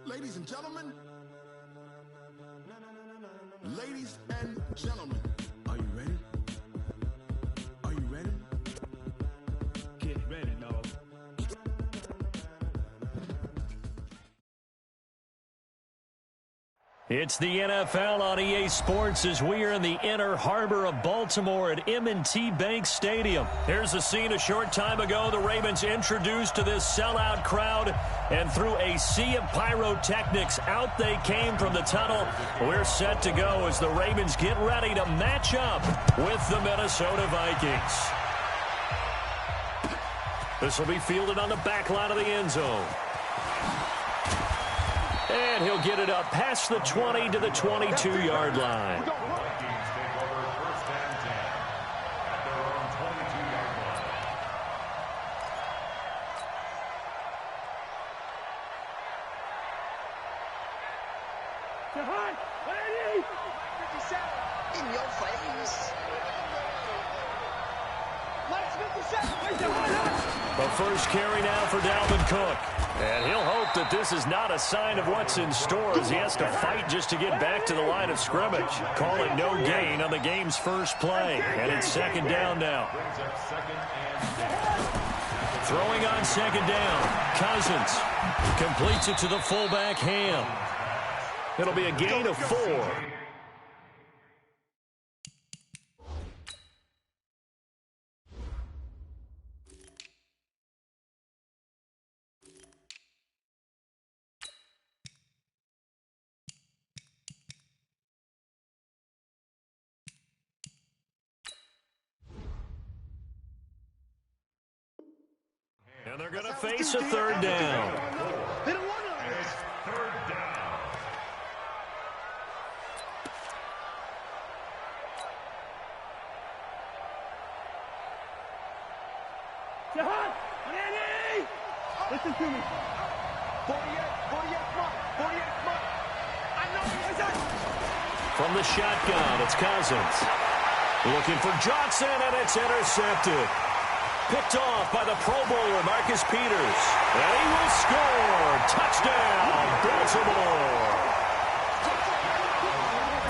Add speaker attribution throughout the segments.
Speaker 1: Ladies and gentlemen, ladies and gentlemen, are you ready? Are you ready? Get ready, dog.
Speaker 2: It's the NFL on EA Sports as we are in the inner harbor of Baltimore at M&T Bank Stadium. Here's a scene a short time ago. The Ravens introduced to this sellout crowd, and through a sea of pyrotechnics, out they came from the tunnel. We're set to go as the Ravens get ready to match up with the Minnesota Vikings. This will be fielded on the back line of the end zone. And he'll get it up past the 20 to the 22-yard line.
Speaker 3: In your face.
Speaker 2: The first carry now for Dalvin Cook. And he'll hope that this is not a sign of what's in store as he has to fight just to get back to the line of scrimmage. Call it no gain on the game's first play. And it's second down now. Throwing on second down. Cousins completes it to the fullback Ham. It'll be a gain of 4. And they're going to face a third down.
Speaker 4: It's third down.
Speaker 5: Listen to me. 48, come on. I know he's out.
Speaker 2: From the shotgun, it's Cousins. Looking for Johnson, and it's intercepted. Picked off by the Pro Bowler, Marcus Peters. And he will score. Touchdown, Baltimore.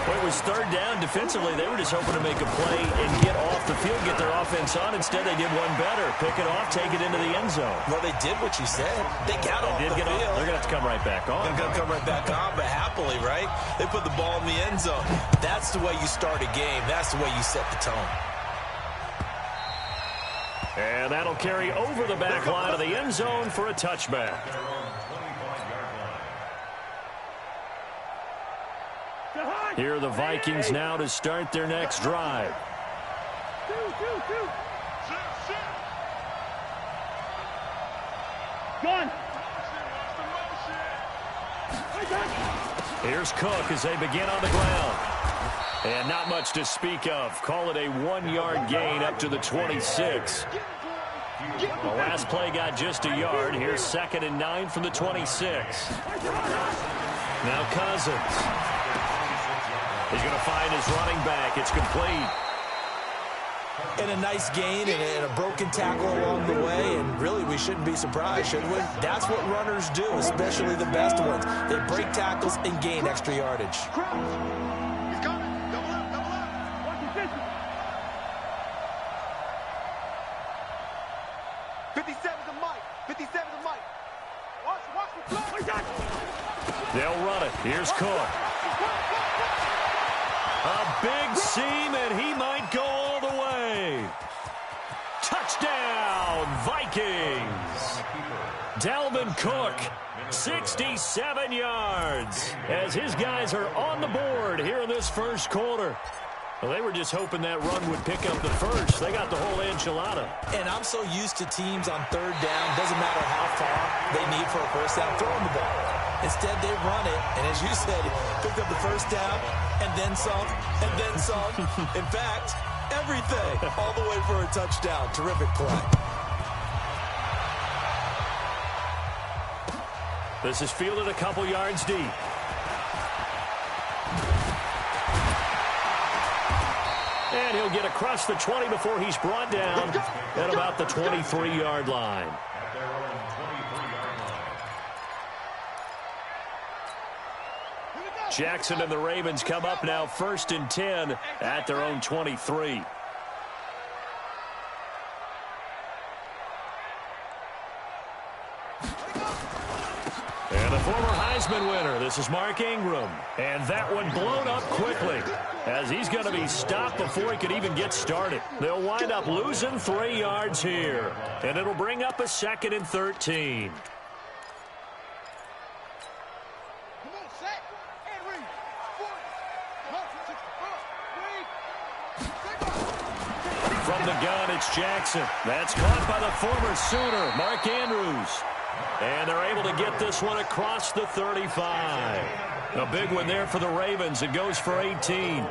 Speaker 2: Well, it was third down. Defensively, they were just hoping to make a play and get off the field, get their offense on. Instead, they did one better. Pick it off, take it into the end zone.
Speaker 6: Well, they did what you said. They got off the field.
Speaker 2: They're going to have to come right back on.
Speaker 6: They're going to come right back on, but happily, right? They put the ball in the end zone. That's the way you start a game. That's the way you set the tone.
Speaker 2: And that'll carry over the back line of the end zone for a touchback. Here are the Vikings now to start their next drive.
Speaker 5: Gun.
Speaker 2: Here's Cook as they begin on the ground. And not much to speak of. Call it a 1-yard gain up to the 26. The last play got just a yard. Here's 2nd and 9 from the 26. Now Cousins. He's going to find his running back. It's complete.
Speaker 6: And a nice gain and a broken tackle along the way. And really, we shouldn't be surprised, should we? That's what runners do, especially the best ones. They break tackles and gain extra yardage.
Speaker 2: They'll run it. Here's Cook. A big seam, and he might go all the way. Touchdown, Vikings. Dalvin Cook, 67 yards, as his guys are on the board here in this first quarter. Well, they were just hoping that run would pick up the first. They got the whole enchilada.
Speaker 6: And I'm so used to teams on third down, doesn't matter how far they need for a first down, throwing the ball. Instead, they run it, and as you said, picked up the first down, and then some, and then some. In fact, everything, all the way for a touchdown. Terrific play.
Speaker 2: This is fielded a couple yards deep. And he'll get across the 20 before he's brought down at about the 23-yard line. Jackson and the Ravens come up now 1st and 10 at their own 23. And the former Heisman winner, this is Mark Ingram. And that one blown up quickly as he's going to be stopped before he could even get started. They'll wind up losing 3 yards here. And it'll bring up a 2nd and 13. From the gun, it's Jackson. That's caught by the former Sooner, Mark Andrews. And they're able to get this one across the 35. A big one there for the Ravens. It goes for 18.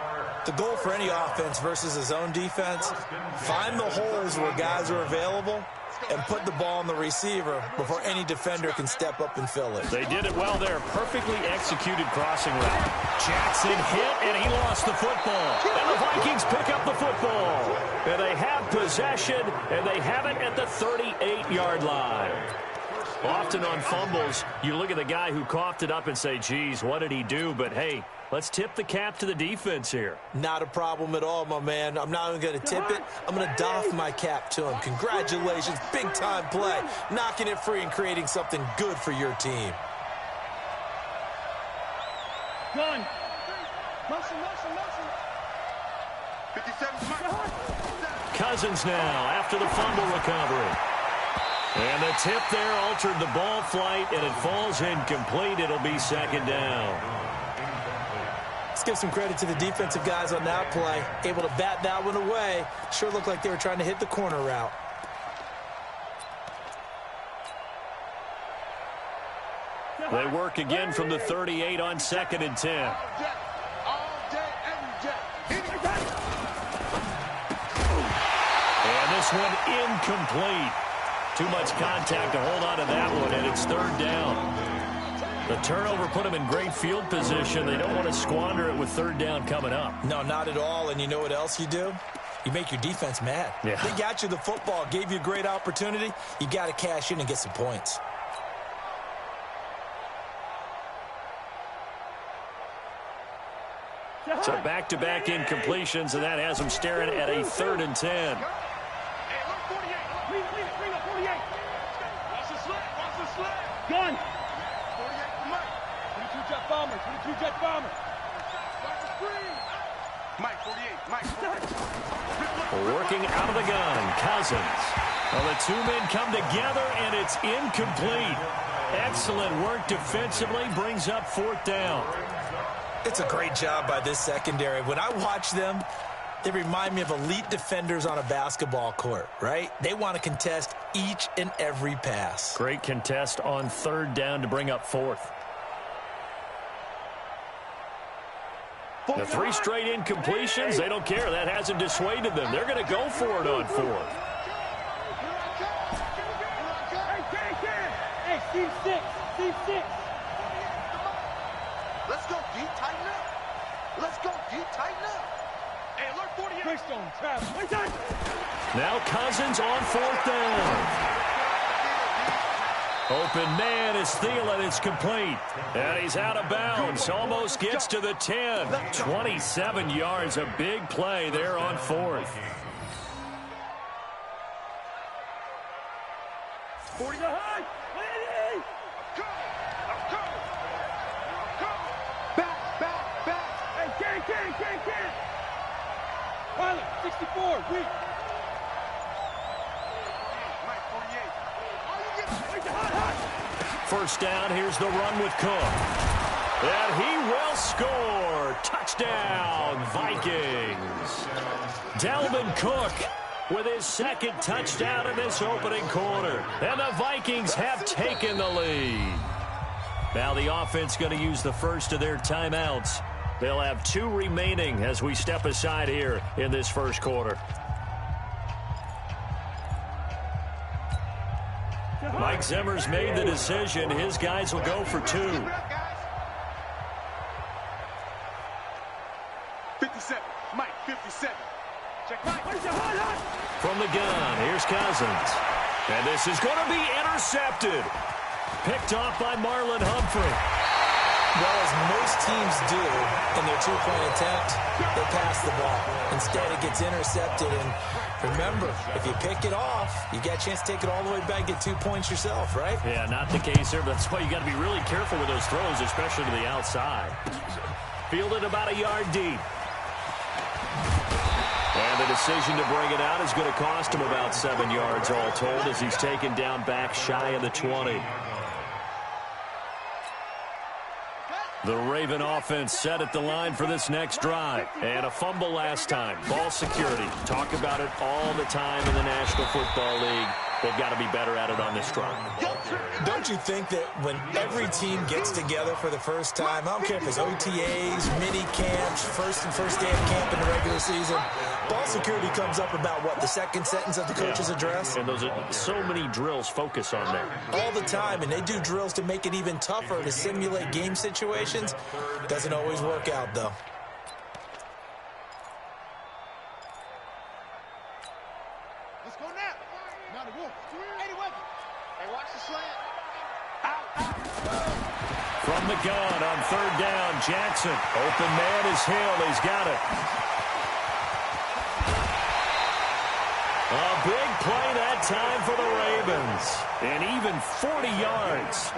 Speaker 6: The goal for any offense versus his own defense, find the holes where guys are available and put the ball on the receiver before any defender can step up and fill it.
Speaker 2: They did it well there. Perfectly executed crossing route. Jackson hit, and he lost the football. And the Vikings pick up the football. And they have possession, and they have it at the 38-yard line. Often on fumbles, you look at the guy who coughed it up and say, geez, what did he do? But, hey, let's tip the cap to the defense here.
Speaker 6: Not a problem at all, my man. I'm not even going to tip it. I'm going to doff my cap to him. Congratulations. Big-time play. Knocking it free and creating something good for your team.
Speaker 5: Gun. Motion, motion, motion.
Speaker 3: 57.
Speaker 2: Cousins now after the fumble recovery. And the tip there altered the ball flight, and it falls incomplete. It'll be 2nd down.
Speaker 6: Let's give some credit to the defensive guys on that play. Able to bat that one away. Sure looked like they were trying to hit the corner route.
Speaker 2: They work again from the 38 on 2nd and 10. And this one incomplete. Too much contact to hold on to that one, and it's 3rd down. The turnover put them in great field position. They don't want to squander it with 3rd down coming up.
Speaker 6: No, not at all. And you know what else you do? You make your defense mad.
Speaker 2: Yeah.
Speaker 6: They got you the football, gave you a great opportunity. You got to cash in and get some points.
Speaker 2: So back-to-back incompletions, and that has them staring at a 3rd and 10.
Speaker 5: Gun. 22 jet bomber. 22 jet bomber.
Speaker 3: Mike, 48. Mike.
Speaker 2: Working out of the gun, Cousins. Well, the two men come together, and it's incomplete. Excellent work defensively, brings up 4th down.
Speaker 6: It's a great job by this secondary. When I watch them, they remind me of elite defenders on a basketball court, right? They want to contest each and every pass.
Speaker 2: Great contest on 3rd down to bring up 4th. The 3 straight incompletions, they don't care. That hasn't dissuaded them. They're going to go for it on 4th.
Speaker 5: Hey, Steve 6. Steve 6.
Speaker 3: Let's go deep, tighten up. Let's go deep, tighten up. Hey, alert 48.
Speaker 5: Greystone, Travis.
Speaker 2: Now Cousins on 4th down. Open man is Thielen. It's complete. And he's out of bounds. Almost gets to the 10. 27 yards. A big play there on 4th.
Speaker 5: 40 to high. Back. Hey, can. Pilot, 64, weak.
Speaker 3: Mike, 48.
Speaker 5: Hot.
Speaker 2: 1st down. Here's the run with Cook. And he will score. Touchdown, Vikings. Dalvin Cook with his 2nd touchdown in this opening quarter. And the Vikings have taken the lead. Now the offense going to use the first of their timeouts. They'll have 2 remaining as we step aside here in this 1st quarter. Mike Zimmer's made the decision. His guys will go for 2.
Speaker 3: 57. Mike, 57. Check Mike.
Speaker 2: From the gun, here's Cousins. And this is going to be intercepted. Picked off by Marlon Humphrey.
Speaker 6: Well, as most teams do in their two-point attempt, they pass the ball. Instead, it gets intercepted. And remember, if you pick it off, you get a chance to take it all the way back, get 2 points yourself, right?
Speaker 2: Yeah, not the case here, but that's why you got to be really careful with those throws, especially to the outside. Fielded about a yard deep. And the decision to bring it out is going to cost him about 7 yards all told as he's taken down back shy of the 20. The Raven offense set at the line for this next drive. And a fumble last time. Ball security. Talk about it all the time in the National Football League. They've got to be better at it on this drive.
Speaker 6: Don't you think that when every team gets together for the first time, I don't care if it's OTAs, mini camps, first day of camp in the regular season, ball security comes up about, what, the second sentence of the coach's address?
Speaker 2: And those are so many drills focus on that.
Speaker 6: All the time, and they do drills to make it even tougher to simulate game situations. Doesn't always work out, though.
Speaker 5: Let's go now. Now the wolf. Hey, watch the slant.
Speaker 2: From the gun on third down, Jackson. Open man is Hill. He's got it. A big play that time for the Ravens. And even 40 yards.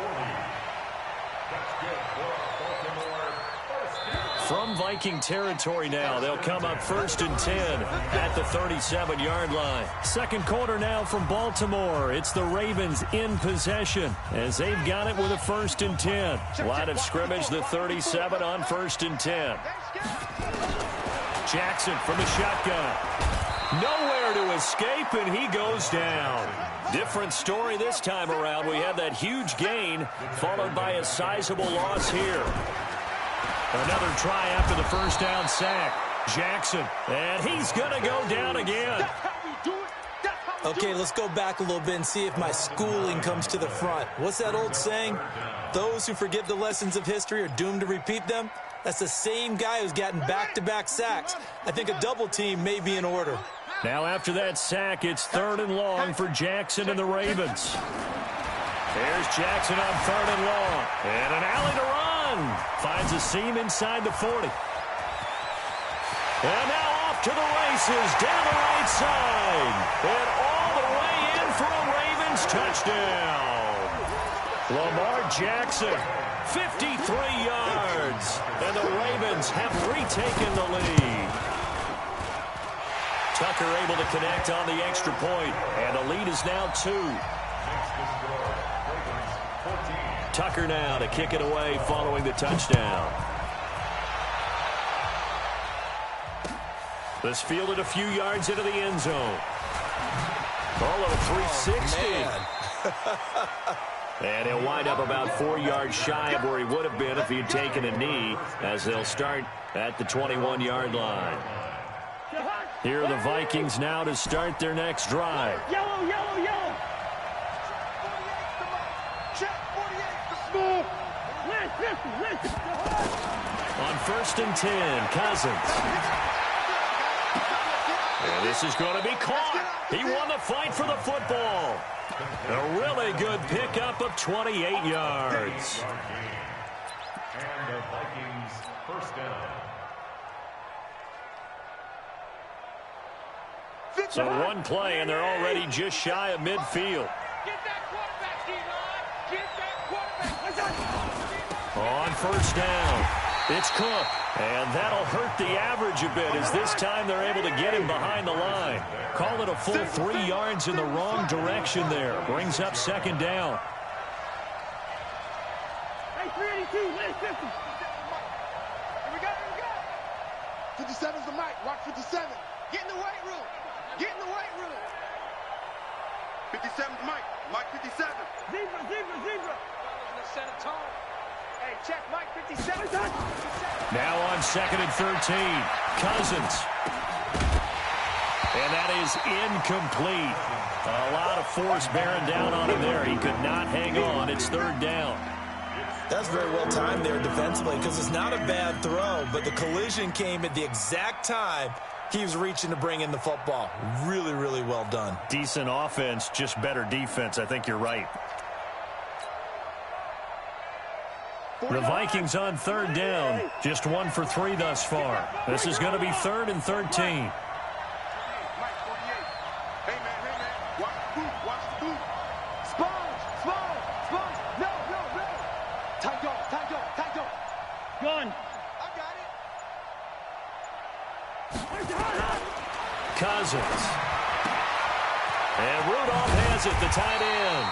Speaker 2: From Viking territory now, they'll come up 1st and 10 at the 37-yard line. Second quarter now from Baltimore. It's the Ravens in possession as they've got it with a 1st and 10. Line of scrimmage, the 37 on 1st and 10. Jackson from the shotgun. Nowhere to escape, and he goes down. Different story this time around. We had that huge gain followed by a sizable loss here. Another try after the first down sack. Jackson, and he's going to go down again.
Speaker 6: Okay, let's go back a little bit and see if my schooling comes to the front. What's that old saying? Those who forget the lessons of history are doomed to repeat them. That's the same guy who's gotten back-to-back sacks. I think a double team may be in order.
Speaker 2: Now after that sack, it's 3rd and long for Jackson and the Ravens. There's Jackson on 3rd and long. And an alley to run. Finds a seam inside the 40. And now off to the races down the right side. And all the way in for a Ravens touchdown. Lamar Jackson, 53 yards. And the Ravens have retaken the lead. Tucker able to connect on the extra point. And the lead is now 2. Tucker now to kick it away following the touchdown. This fielded a few yards into the end zone. Oh, a 360. And he'll wind up about 4 yards shy of where he would have been if he had taken a knee, as they'll start at the 21-yard line. Here are the Vikings now to start their next drive.
Speaker 5: Yellow, yellow, yellow.
Speaker 2: On 1st and 10, Cousins. And this is going to be caught. He won the fight for the football. A really good pickup of 28 yards.
Speaker 4: And the Vikings first down.
Speaker 2: So one play, and they're already just shy of midfield.
Speaker 5: Get that quarterback, D-line. Get that quarterback.
Speaker 2: On 1st down, it's Cook. And that'll hurt the average a bit as this time they're able to get him behind the line. Call it a full 3 yards in the wrong direction there. Brings up 2nd down.
Speaker 5: Hey, 382, let's 50. Here we go, here we go. 57's the mic, watch 57. Get in the weight room. Get in the weight room. 57's Mike, Mike 57. Zebra, zebra, zebra. Set a tone. Hey, check Mike 57.
Speaker 2: Now on 2nd and 13, Cousins. And that is incomplete. A lot of force bearing down on him there. He could not hang on. It's 3rd down.
Speaker 6: That's very well timed there defensively, because it's not a bad throw, but the collision came at the exact time he was reaching to bring in the football. Really, really well done.
Speaker 2: Decent offense, just better defense. I think you're right. The Vikings on third down. Just 1 for 3 thus far. This is going to be 3rd and 13.
Speaker 5: Hey, man. Watch the boot.
Speaker 3: Sponge. No. Time go.
Speaker 5: Gun.
Speaker 3: I got it.
Speaker 2: Cousins. And Rudolph has it, the tight end.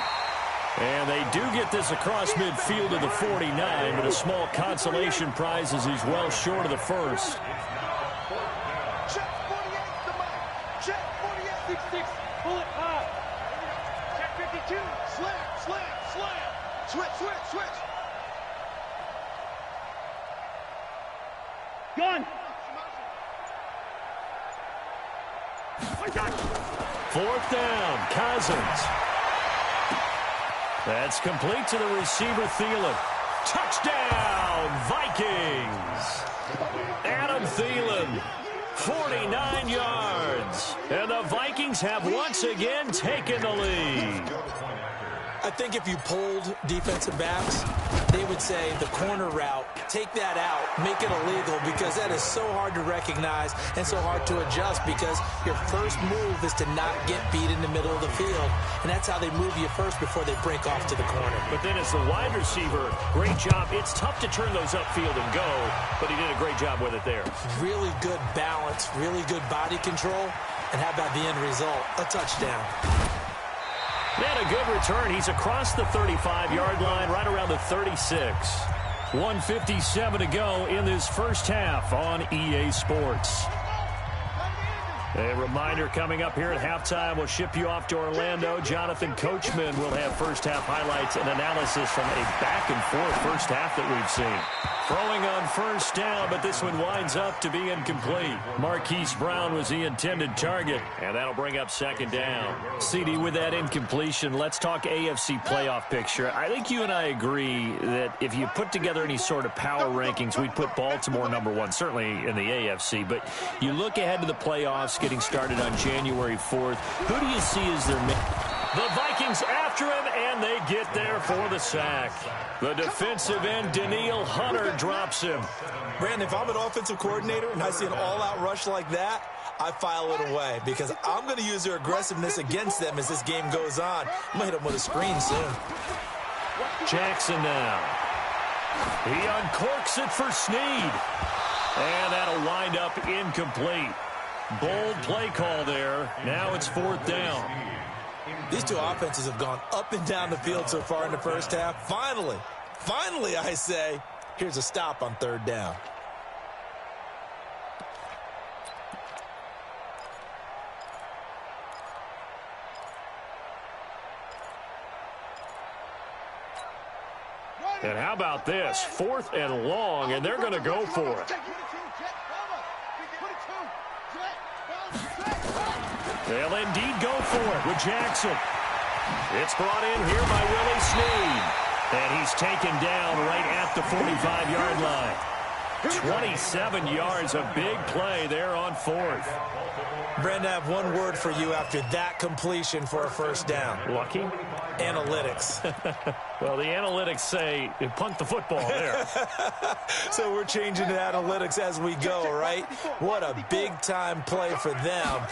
Speaker 2: And they do get this across midfield to the 49, but a small consolation prize as he's well short of the first.
Speaker 3: Check 48, the mic. Check 48. 66. Pull it high. Check 52. Slam. Switch.
Speaker 5: Gun.
Speaker 2: 4th down, Cousins. That's complete to the receiver, Thielen. Touchdown, Vikings! Adam Thielen, 49 yards. And the Vikings have once again taken the lead.
Speaker 6: I think if you polled defensive backs, they would say the corner route, take that out, make it illegal, because that is so hard to recognize and so hard to adjust, because your first move is to not get beat in the middle of the field. And that's how they move you first before they break off to the corner.
Speaker 2: But then as the wide receiver, great job. It's tough to turn those upfield and go, but he did a great job with it there.
Speaker 6: Really good balance, really good body control, and how about the end result? A touchdown.
Speaker 2: And a good return. He's across the 35-yard line, right around the 36. 1:57 to go in this first half on EA Sports. A reminder coming up here at halftime, we'll ship you off to Orlando. Jonathan Coachman will have first half highlights and analysis from a back-and-forth first half that we've seen. Throwing on first down, but this one winds up to be incomplete. Marquise Brown was the intended target, and that'll bring up 2nd down. CD, with that incompletion, let's talk AFC playoff picture. I think you and I agree that if you put together any sort of power rankings, we'd put Baltimore #1, certainly in the AFC. But you look ahead to the playoffs getting started on January 4th. Who do you see as their main... The Vikings after him, and they get there for the sack. The defensive end, Danielle Hunter, drops him.
Speaker 6: Brandon, if I'm an offensive coordinator and I see an all-out rush like that, I file it away, because I'm going to use their aggressiveness against them as this game goes on. I'm going to hit them with a screen soon.
Speaker 2: Jackson now. He uncorks it for Snead. And that'll wind up incomplete. Bold play call there. Now it's 4th down.
Speaker 6: These two offenses have gone up and down the field so far in the first half. Finally, I say, here's a stop on 3rd down.
Speaker 2: And how about this? 4th and long, and they're going to go for it. They'll indeed go for it with Jackson. It's brought in here by Willie Snead. And he's taken down right at the 45-yard line. 27 yards, a big play there on 4th.
Speaker 6: Brandon, I have one word for you after that completion for a first down.
Speaker 2: Lucky?
Speaker 6: Analytics.
Speaker 2: Well, the analytics say punt the football there.
Speaker 6: So we're changing to analytics as we go, right? What a big-time play for them,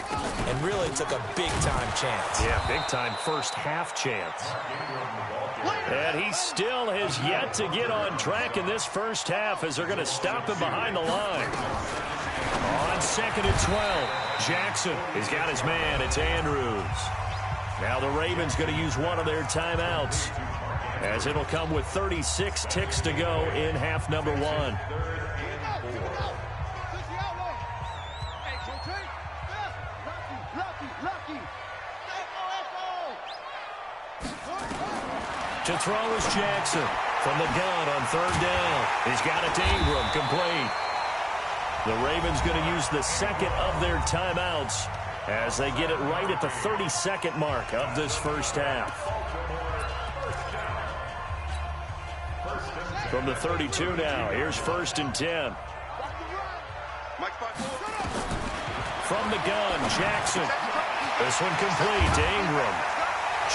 Speaker 6: and really took a big-time chance.
Speaker 2: Yeah, big-time first half chance. And he still has yet to get on track in this first half as they're going to stop him behind the line. On 2nd and 12, Jackson has got his man. It's Andrews. Now the Ravens going to use one of their timeouts, as it'll come with 36 ticks to go in half number 1. To throw is Jackson from the gun on 3rd down. He's got it to Ingram, complete. The Ravens going to use the 2nd of their timeouts as they get it right at the 32nd mark of this first half. From the 32 now, here's 1st and 10. From the gun, Jackson. This one complete to Ingram.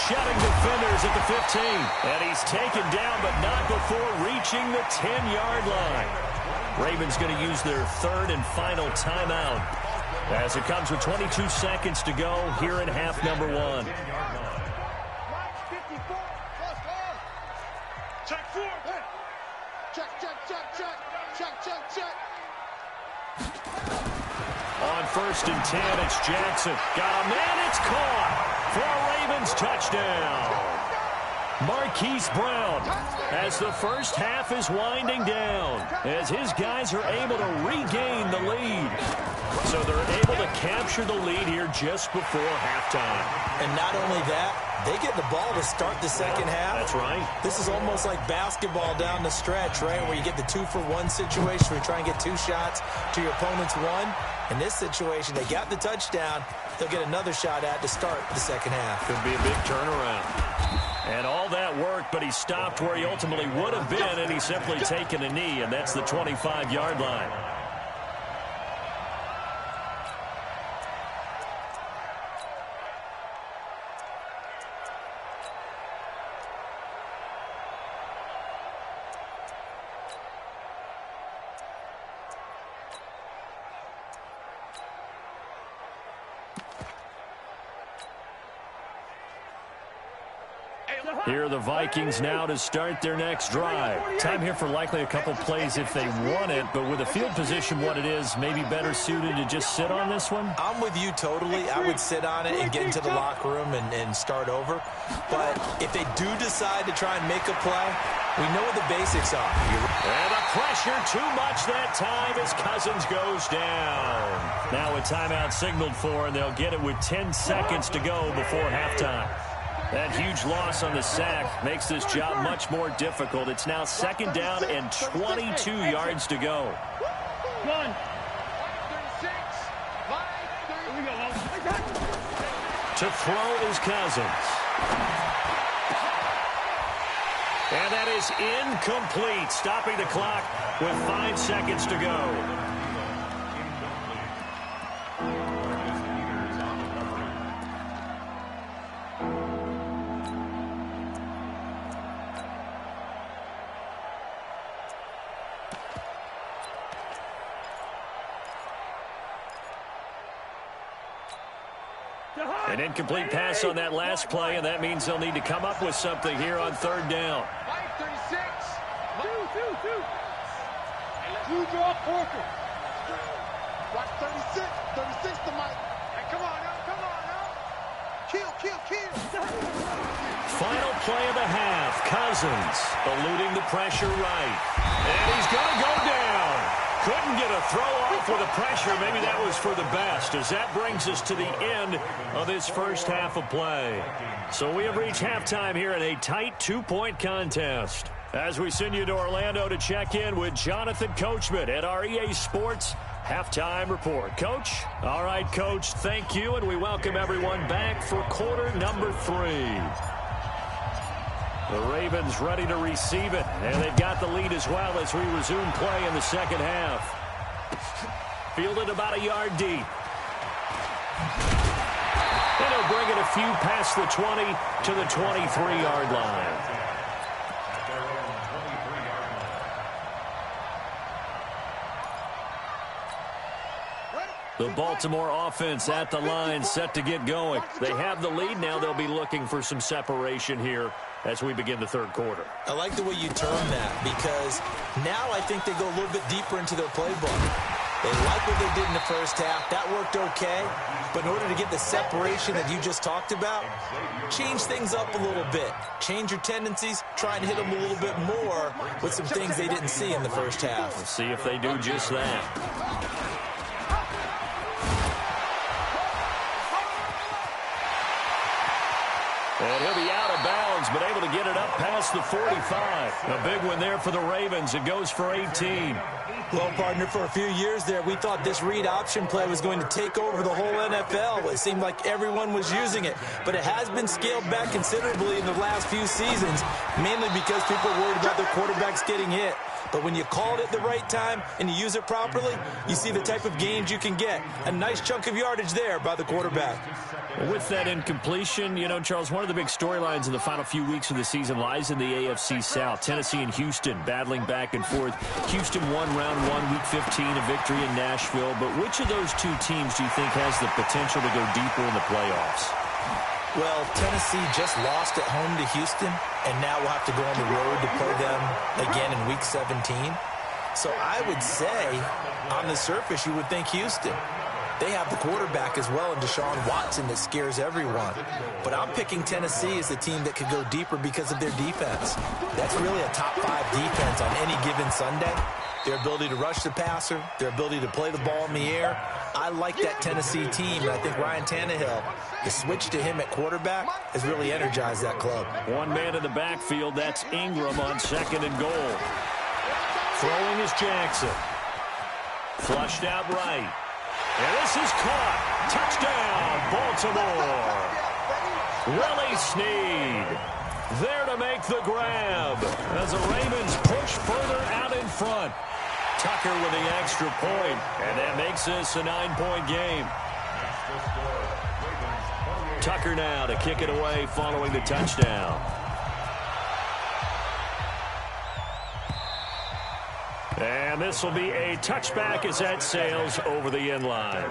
Speaker 2: shedding defenders at the 15. And he's taken down, but not before reaching the 10-yard line. Ravens going to use their third and final timeout as it comes with 22 seconds to go here in half number 1.
Speaker 5: Check 4. Check, check, check, check. Check, check, check.
Speaker 2: On 1st and 10, it's Jackson. Got a man, it's caught for a Ravens touchdown. Marquise Brown, as the first half is winding down, as his guys are able to regain the lead. So they're able to capture the lead here just before halftime.
Speaker 6: And not only that, they get the ball to start the second half.
Speaker 2: That's right.
Speaker 6: This is almost like basketball down the stretch, right, where you get the 2-for-1 situation where you try and get 2 shots to your opponent's 1. In this situation, they got the touchdown. They'll get another shot at to start the second half.
Speaker 2: Could be a big turnaround. And all that worked, but he stopped where he ultimately would have been, and he's simply taken a knee, and that's the 25-yard line. Here are the Vikings now to start their next drive. Time here for likely a couple plays if they want it, but with the field position what it is, maybe better suited to just sit on this one?
Speaker 6: I'm with you totally. I would sit on it and get into the locker room and start over. But if they do decide to try and make a play, we know what the basics are.
Speaker 2: And the pressure too much that time as Cousins goes down. Now a timeout signaled for, and they'll get it with 10 seconds to go before halftime. That huge loss on the sack makes this job much more difficult. It's now 2nd down and 22 yards to go. To throw is Cousins. And that is incomplete, stopping the clock with 5 seconds to go. An incomplete pass on that last play, and that means they'll need to come up with something here on 3rd down.
Speaker 5: 36. Two draw Porker. Watch 36. 36 to Mike. Hey, come on now. Come on now. Kill.
Speaker 2: Final play of the half. Cousins eluding the pressure right. And he's going to go down. Couldn't get a throw off with the pressure. Maybe that was for the best, as that brings us to the end of this first half of play. So we have reached halftime here in a tight 2-point contest. As we send you to Orlando to check in with Jonathan Coachman at our EA Sports Halftime Report. Coach? All right, Coach, thank you, and we welcome everyone back for quarter number 3. The Ravens ready to receive it, and they've got the lead as well as we resume play in the second half. Fielded about a yard deep. And he'll bring it a few past the 20 to the 23-yard line. The Baltimore offense at the line, set to get going. They have the lead. Now they'll be looking for some separation here as we begin the third quarter.
Speaker 6: I like the way you term that, because now I think they go a little bit deeper into their playbook. They like what they did in the first half. That worked okay. But in order to get the separation that you just talked about, change things up a little bit. Change your tendencies. Try and hit them a little bit more with some things they didn't see in the first half.
Speaker 2: We'll see if they do just that. And he'll be out of bounds, but able to get it up past the 45. A big one there for the Ravens. It goes for 18.
Speaker 6: Well, partner, for a few years there, we thought this read option play was going to take over the whole NFL. It seemed like everyone was using it, but it has been scaled back considerably in the last few seasons, mainly because people are worried about their quarterbacks getting hit. But when you call it at the right time and you use it properly, you see the type of gains you can get. A nice chunk of yardage there by the quarterback.
Speaker 2: With that incompletion, you know, Charles, one of the big storylines in the final few weeks of the season lies in the AFC South. Tennessee and Houston battling back and forth. Houston won round 1, week 15, a victory in Nashville. But which of those two teams do you think has the potential to go deeper in the playoffs?
Speaker 6: Well, Tennessee just lost at home to Houston, and now we'll have to go on the road to play them again in week 17. So I would say, on the surface, you would think Houston. They have the quarterback as well in Deshaun Watson that scares everyone. But I'm picking Tennessee as the team that could go deeper because of their defense. That's really a top 5 defense on any given Sunday. Their ability to rush the passer, their ability to play the ball in the air. I like that Tennessee team, and I think Ryan Tannehill, the switch to him at quarterback, has really energized that club.
Speaker 2: One man in the backfield, that's Ingram on 2nd and goal. Throwing is Jackson. Flushed out right. And this is caught. Touchdown, Baltimore. Willie Snead there to make the grab as the Ravens push further out in front. Tucker with the extra point, and that makes this a 9-point game. Tucker now to kick it away following the touchdown. And this will be a touchback as that sails over the end line.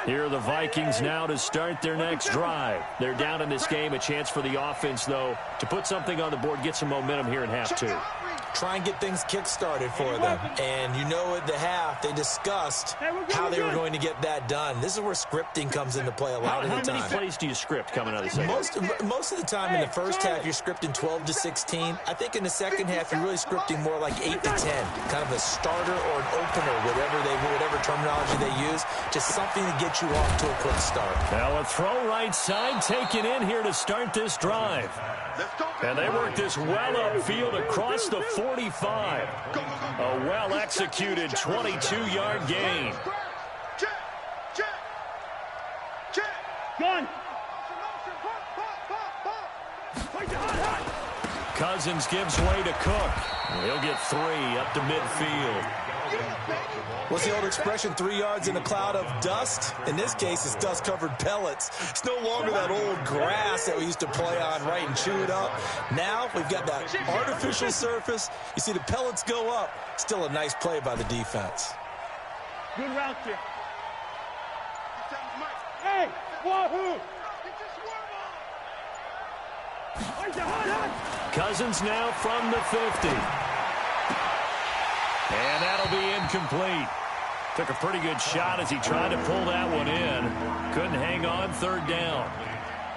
Speaker 2: Here are the Vikings now to start their next drive. They're down in this game. A chance for the offense, though, to put something on the board, get some momentum here in half 2.
Speaker 6: Try and get things kick-started for them. And you know at the half, they discussed how they were going to get that done. This is where scripting comes into play a lot of the time.
Speaker 2: How many plays do you script coming out of the second?
Speaker 6: Most of the time in the first half, you're scripting 12 to 16. I think in the second half, you're really scripting more like 8 to 10. Kind of a starter or an opener, whatever terminology they use. Just something to get you off to a quick start.
Speaker 2: Now a throw right side taken in here to start this drive. And they work this well upfield across the 45. A well-executed 22-yard gain.
Speaker 3: Gun.
Speaker 2: Cousins gives way to Cook. He'll get 3 up to midfield.
Speaker 6: What's the old expression, 3 yards in a cloud of dust? In this case, it's dust-covered pellets. It's no longer that old grass that we used to play on, right, and chew it up. Now we've got that artificial surface. You see the pellets go up. Still a nice play by the defense.
Speaker 3: Good route there. Hey, wahoo!
Speaker 2: Cousins now from the 50. And that'll be incomplete. Took a pretty good shot as he tried to pull that one in. Couldn't hang on, 3rd down.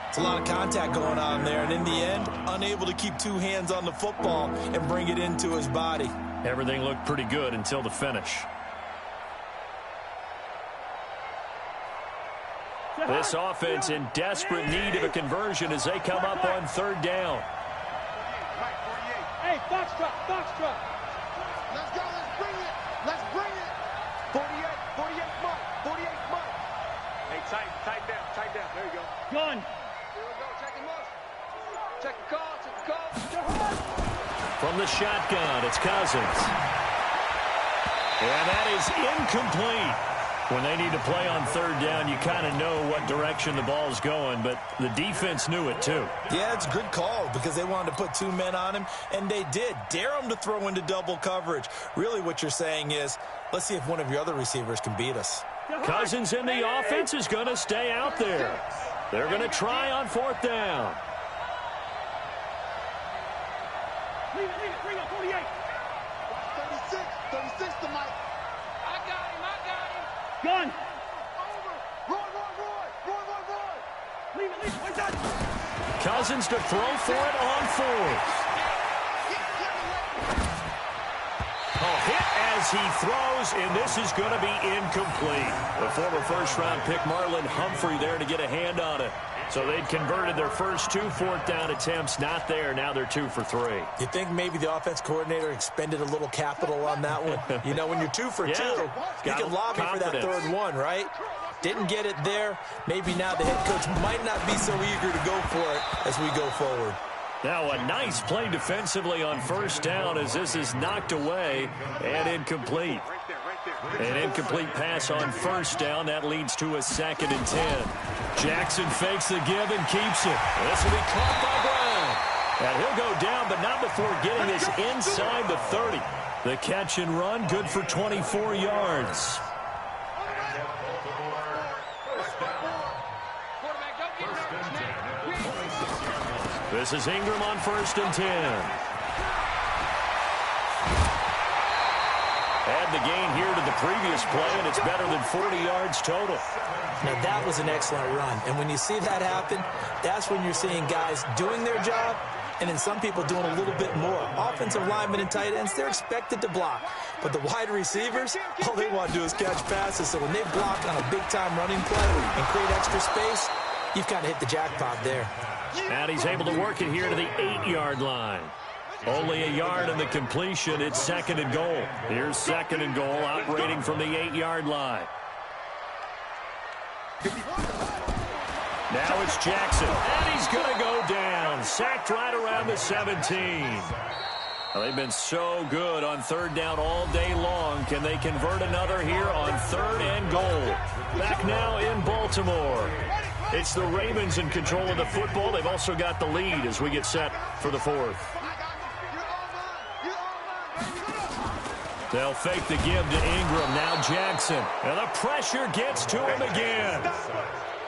Speaker 6: It's a lot of contact going on there, and in the end, unable to keep 2 hands on the football and bring it into his body.
Speaker 2: Everything looked pretty good until the finish. This offense in desperate need of a conversion as they come up on 3rd down.
Speaker 3: Hey, foxtrot.
Speaker 5: Let's go, let's bring it. Let's bring it. 48 Mike.
Speaker 3: Hey, tight down. There you go. Gun.
Speaker 5: Here we go, check him up. Check the call.
Speaker 2: From the shotgun, it's Cousins. And that is incomplete. When they need to play on 3rd down, you kind of know what direction the ball's going, but the defense knew it too.
Speaker 6: Yeah, it's a good call because they wanted to put 2 men on him, and they did. Dare him to throw into double coverage. Really what you're saying is, let's see if one of your other receivers can beat us.
Speaker 2: Cousins in the offense is going to stay out there. They're going to try on 4th down.
Speaker 3: Leave it, bring up 48.
Speaker 5: 36 to Mike. I got him.
Speaker 3: Gun.
Speaker 5: Over. Roy.
Speaker 3: Leave it. What's that?
Speaker 2: Cousins to throw for it on 4th. A hit as he throws, and this is going to be incomplete. The former first-round pick Marlon Humphrey there to get a hand on it. So they'd converted their first 2 4th down attempts. Not there. Now they're 2 for 3.
Speaker 6: You think maybe the offense coordinator expended a little capital on that one? You know, when you're 2 for 2, you can lobby for that 3rd one, right? Didn't get it there. Maybe now the head coach might not be so eager to go for it as we go forward.
Speaker 2: Now a nice play defensively on first down as this is knocked away and incomplete. An incomplete pass on first down. That leads to a 2nd and 10. Jackson fakes the give and keeps it. This will be caught by Brown. And he'll go down, but not before getting this inside the 30. The catch and run, good for 24 yards. This is Ingram on 1st and 10. Add the gain here to the previous play, and it's better than 40 yards total.
Speaker 6: Now, that was an excellent run. And when you see that happen, that's when you're seeing guys doing their job, and then some people doing a little bit more. Offensive linemen and tight ends, they're expected to block. But the wide receivers, all they want to do is catch passes. So when they block on a big-time running play and create extra space, you've kind of hit the jackpot there.
Speaker 2: And he's able to work it here to the 8-yard line. Only a yard in the completion. It's 2nd and goal. Here's 2nd and goal, operating from the 8-yard line. Now it's Jackson, and he's going to go down. Sacked right around the 17. Well, they've been so good on 3rd down all day long. Can they convert another here on 3rd and goal? Back now in Baltimore. It's the Ravens in control of the football. They've also got the lead as we get set for the 4th. They'll fake the give to Ingram. Now Jackson. And the pressure gets to him again.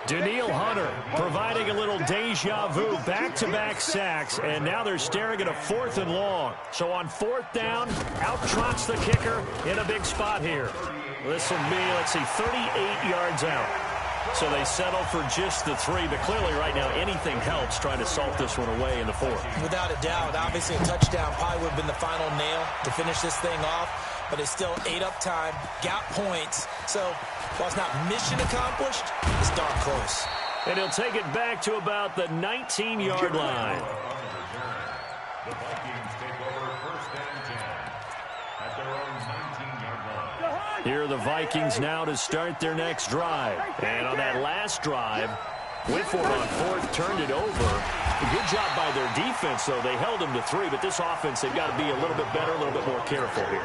Speaker 2: Danielle Hunter providing a little deja vu, back-to-back sacks, and now they're staring at a 4th and long. So on 4th down, out trots the kicker in a big spot here. This will be, 38 yards out. So they settle for just the 3, but clearly right now anything helps trying to salt this one away in the 4th.
Speaker 6: Without a doubt, obviously a touchdown probably would have been the final nail to finish this thing off, but it's still ate up time, got points. So while it's not mission accomplished, it's darn close.
Speaker 2: And he'll take it back to about the 19-yard line.
Speaker 4: The Vikings take over 1st and 10 at their own 19-yard line.
Speaker 2: Here are the Vikings now to start their next drive. And on that last drive, Whitford on 4th turned it over. A good job by their defense, though. They held them to 3, but this offense, they've got to be a little bit better, a little bit more careful here.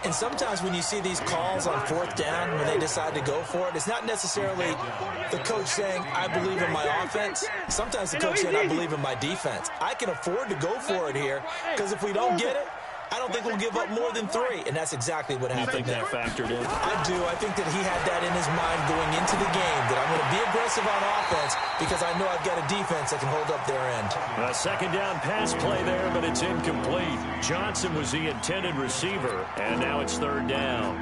Speaker 6: And sometimes when you see these calls on 4th down, when they decide to go for it, it's not necessarily the coach saying, I believe in my offense. Sometimes the coach saying, I believe in my defense. I can afford to go for it here, because if we don't get it, I don't think we'll give up more than 3, and that's exactly what happened there.
Speaker 2: You think that factored in?
Speaker 6: I do. I think that he had that in his mind going into the game, that I'm going to be aggressive on offense because I know I've got a defense that can hold up their end.
Speaker 2: A 2nd down pass play there, but it's incomplete. Johnson was the intended receiver, and now it's 3rd down.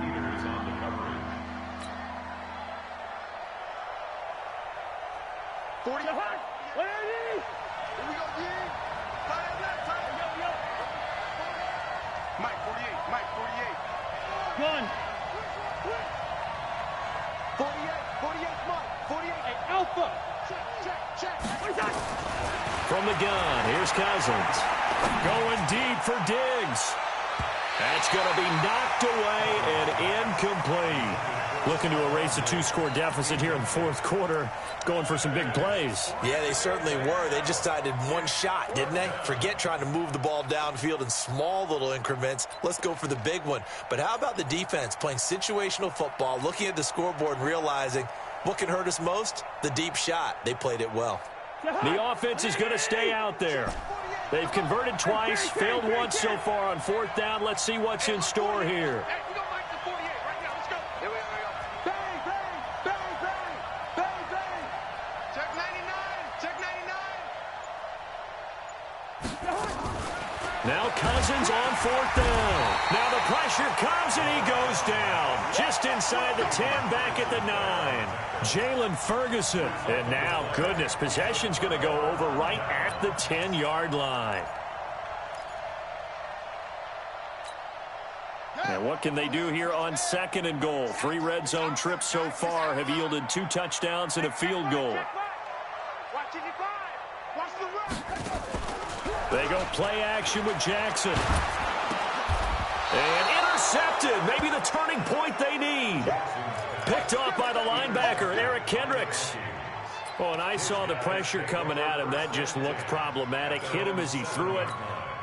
Speaker 3: Gun. 48 Mike. 48 Alpha. Check.
Speaker 2: From the gun, here's Cousins. Going deep for Diggs. That's going to be knocked away and incomplete. Looking to erase a 2-score deficit here in the 4th quarter. Going for some big plays.
Speaker 6: Yeah, they certainly were. They just decided one shot, didn't they? Forget trying to move the ball downfield in small little increments. Let's go for the big one. But how about the defense playing situational football, looking at the scoreboard and realizing what can hurt us most? The deep shot. They played it well.
Speaker 2: The offense is going to stay out there. They've converted twice, failed once so far on 4th down. Let's see what's in store here. Now Cousins on 4th down. Now the pressure comes and he goes down. Just inside the 10, back at the 9. Jalen Ferguson. And now, goodness, possession's going to go over right at the 10-yard line. And what can they do here on 2nd and goal? 3 red zone trips so far have yielded 2 touchdowns and a field goal. They go play action with Jackson. And intercepted. Maybe the turning point they need. Picked off by the linebacker, Eric Kendricks. Oh, and I saw the pressure coming at him. That just looked problematic. Hit him as he threw it,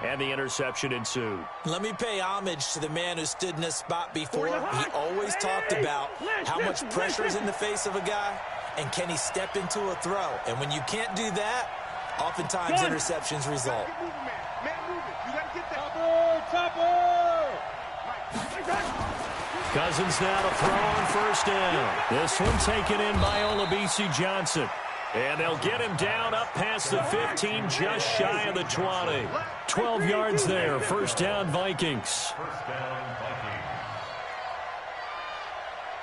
Speaker 2: and the interception ensued.
Speaker 6: Let me pay homage to the man who stood in this spot before. He always talked about how much pressure is in the face of a guy, and can he step into a throw. And when you can't do that, oftentimes interceptions result.
Speaker 2: Cousins now to throw on first down. This one taken in by Olabisi Johnson. And they'll get him down up past the 15, just shy of the 20. 12 yards there. First down, Vikings.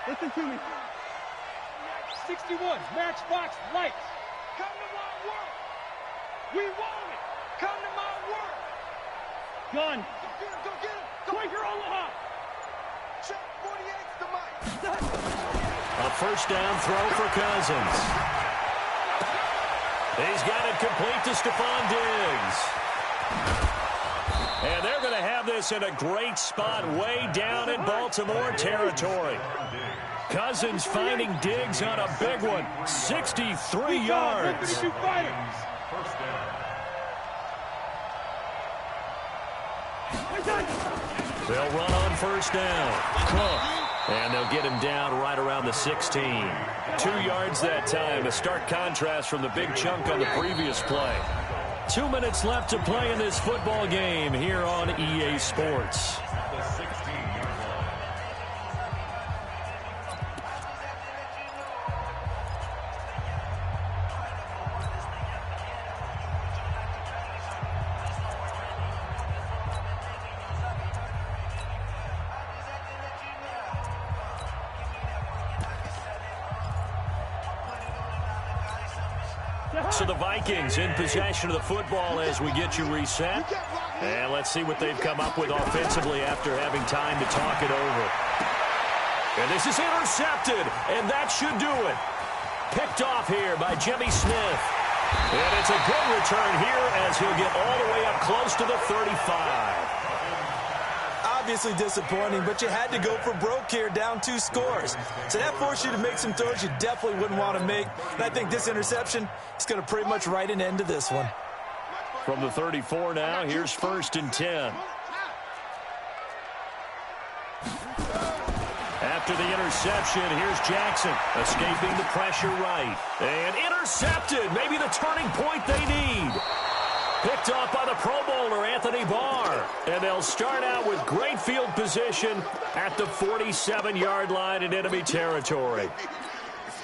Speaker 3: Listen to me. 61, matchbox lights. Come to my work. We want it. Come to my work. Gun. Go get him, go get him. Quaker Omaha. Check 48's the mic.
Speaker 2: A first down throw for Cousins. He's got it complete to Stephon Diggs. And they're going to have this in a great spot way down in Baltimore territory. Cousins finding Diggs on a big one. 63 yards. They'll run on first down. Cook. And they'll get him down right around the 16. 2 yards that time. A stark contrast from the big chunk on the previous play. 2 minutes left to play in this football game here on EA Sports. So the Vikings in possession of the football as we get you reset. And let's see what they've come up with offensively after having time to talk it over. And this is intercepted, and that should do it. Picked off here by Jimmy Smith. And it's a good return here as he'll get all the way up close to the 35.
Speaker 6: Obviously disappointing, but you had to go for broke here, down 2 scores. So that forced you to make some throws you definitely wouldn't want to make. And I think this interception is going to pretty much write an end to this one.
Speaker 2: From the 34 now, here's first and 10. After the interception, here's Jackson, escaping the pressure right. And intercepted, maybe the turning point they need. Picked off by the Pro Bowler, Anthony Barr. And they'll start out with great field position at the 47-yard line in enemy territory.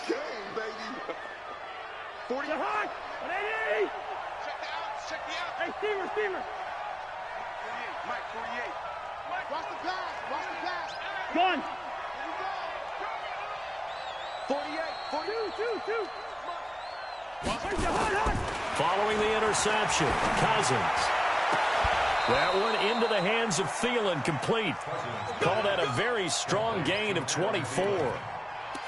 Speaker 5: Game, baby. 40.
Speaker 3: Hot. 180.
Speaker 5: Check the out.
Speaker 3: Hey, Steamer.
Speaker 5: 48. Mike, 48. Watch the pass. Watch the pass.
Speaker 3: Gun.
Speaker 5: 48.
Speaker 3: 42.
Speaker 2: Following the interception, Cousins. That one into the hands of Thielen, complete. Call that a very strong gain of 24.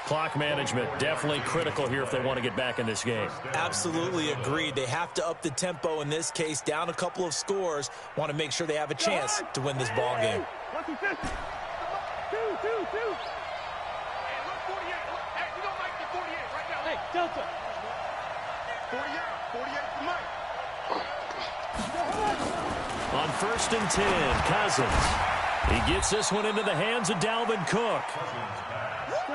Speaker 2: Clock management definitely critical here if they want to get back in this game.
Speaker 6: Absolutely agreed. They have to up the tempo in this case, down a couple of scores. Want to make sure they have a chance to win this ball game.
Speaker 3: 2.
Speaker 5: Hey, look, 48. Look, hey, we don't like the 48 right now.
Speaker 3: Hey, Delta.
Speaker 5: 48 to Mike.
Speaker 2: On first and 10, Cousins. He gets this one into the hands of Dalvin Cook.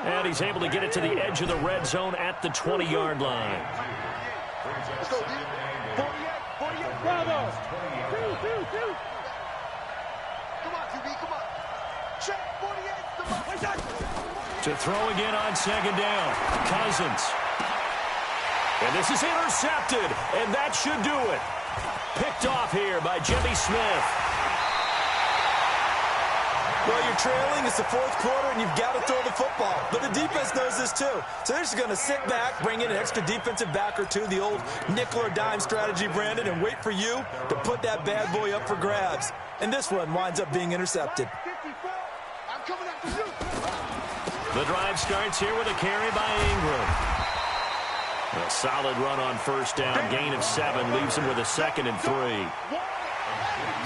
Speaker 2: And he's able to get it to the edge of the red zone at the 20-yard line.
Speaker 5: Let's go, D. 48.
Speaker 3: Bravo. 2.
Speaker 5: Come on, TB, come on. Check 48's the mic.
Speaker 2: To throw again on second down, Cousins. And this is intercepted, and that should do it. Picked off here by Jimmy Smith.
Speaker 6: Well, you're trailing. It's the 4th quarter, and you've got to throw the football. But the defense knows this, too. So they're just going to sit back, bring in an extra defensive back or two, the old nickel or dime strategy, Brandon, and wait for you to put that bad boy up for grabs. And this one winds up being intercepted.
Speaker 5: I'm coming after you.
Speaker 2: The drive starts here with a carry by Ingram. A solid run on first down, gain of 7, leaves him with a 2nd and 3.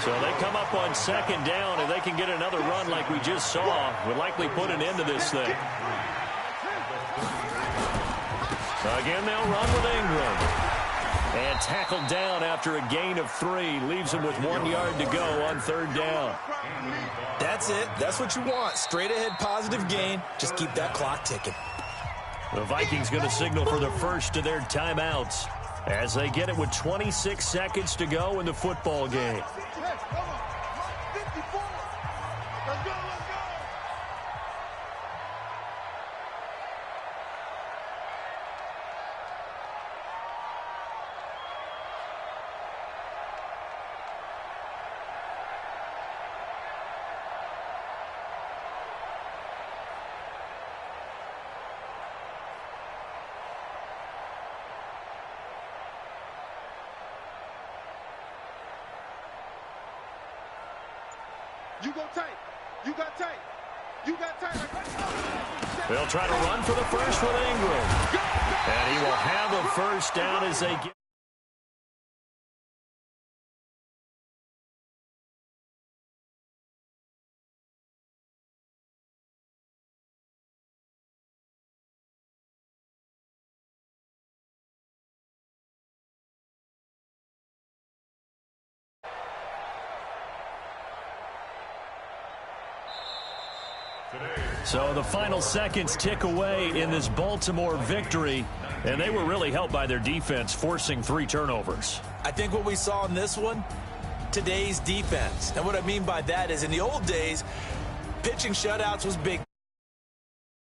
Speaker 2: So they come up on second down, and they can get another run like we just saw. Would likely put an end to this thing. Again, they'll run with Ingram. And tackled down after a gain of 3. Leaves him with 1 yard to go on 3rd down.
Speaker 6: That's it. That's what you want. Straight ahead positive gain. Just keep that clock ticking.
Speaker 2: The Vikings going to signal for the first of their timeouts as they get it with 26 seconds to go in the football game.
Speaker 5: You go tight. You got tight. You got tight.
Speaker 2: They'll try to run for the first with Ingram. And he will have a first down as they get. So the final seconds tick away in this Baltimore victory, and they were really helped by their defense, forcing 3 turnovers.
Speaker 6: I think what we saw in this one, today's defense. And what I mean by that is in the old days, pitching shutouts was big.